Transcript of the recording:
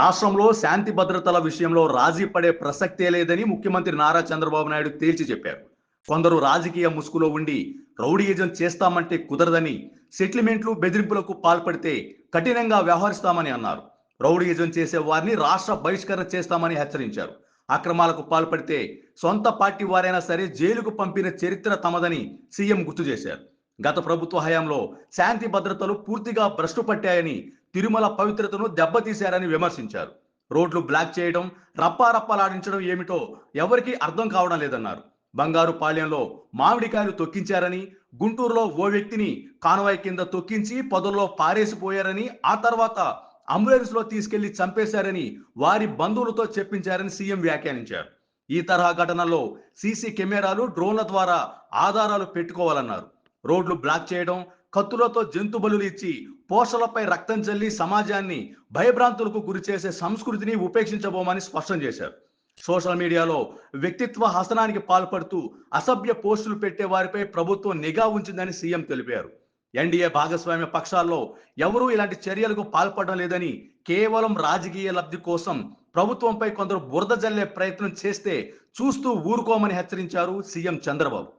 రాష్ట్రంలో శాంతి భద్రతల విషయంలో రాజీ పడే ప్రసక్తే లేదని ముఖ్యమంత్రి నారా చంద్రబాబు నాయుడు తేల్చి చెప్పారు. కొందరు రాజకీయ ముసుగులో ఉండి రౌడీయిజం చేస్తామంటే కుదరదని, సెటిల్మెంట్లు బెదిరింపులకు పాల్పడితే కఠినంగా వ్యవహరిస్తామని అన్నారు. రౌడీయిజం చేసే వారిని రాష్ట్ర బహిష్కరణ చేస్తామని హెచ్చరించారు. అక్రమాలకు పాల్పడితే సొంత పార్టీ వారైనా సరే జైలుకు పంపిన చరిత్ర తమదని సీఎం గుర్తు చేశారు. గత ప్రభుత్వ హయాంలో శాంతి భద్రతలు పూర్తిగా భ్రష్టు పట్టాయని, తిరుమల పవిత్రతను దెబ్బతీశారని విమర్శించారు. రోడ్లు బ్లాక్ చేయడం, రప్పారప్పాలాడించడం ఏమిటో ఎవరికీ అర్థం కావడం లేదన్నారు. బంగారుపాళ్యంలో మామిడికాయలు తొక్కించారని, గుంటూరులో ఓ వ్యక్తిని కాన్వాయ్ కింద తొక్కించి పొదల్లో పారేసిపోయారని, ఆ తర్వాత అంబులెన్స్ లో తీసుకెళ్లి చంపేశారని వారి బంధువులతో చెప్పించారని సీఎం వ్యాఖ్యానించారు. ఈ తరహా ఘటనల్లో సీసీ కెమెరాలు, డ్రోన్ల ద్వారా ఆధారాలు పెట్టుకోవాలన్నారు. రోడ్లు బ్లాక్ చేయడం, కత్తులతో జంతు బలులు ఇచ్చి పోస్టర్లపై రక్తం చల్లి సమాజాన్ని భయభ్రాంతులకు గురి చేసే సంస్కృతిని ఉపేక్షించబోమని స్పష్టం చేశారు. సోషల్ మీడియాలో వ్యక్తిత్వ హసనానికి పాల్పడుతూ అసభ్య పోస్టులు పెట్టే వారిపై ప్రభుత్వం నిఘా ఉంచిందని సీఎం తెలిపారు. ఎన్డీఏ భాగస్వామ్య పక్షాల్లో ఎవరూ ఇలాంటి చర్యలకు పాల్పడడం లేదని, కేవలం రాజకీయ లబ్ధి కోసం ప్రభుత్వంపై కొందరు బురద జల్లే ప్రయత్నం చేస్తే చూస్తూ ఊరుకోమని హెచ్చరించారు సీఎం చంద్రబాబు.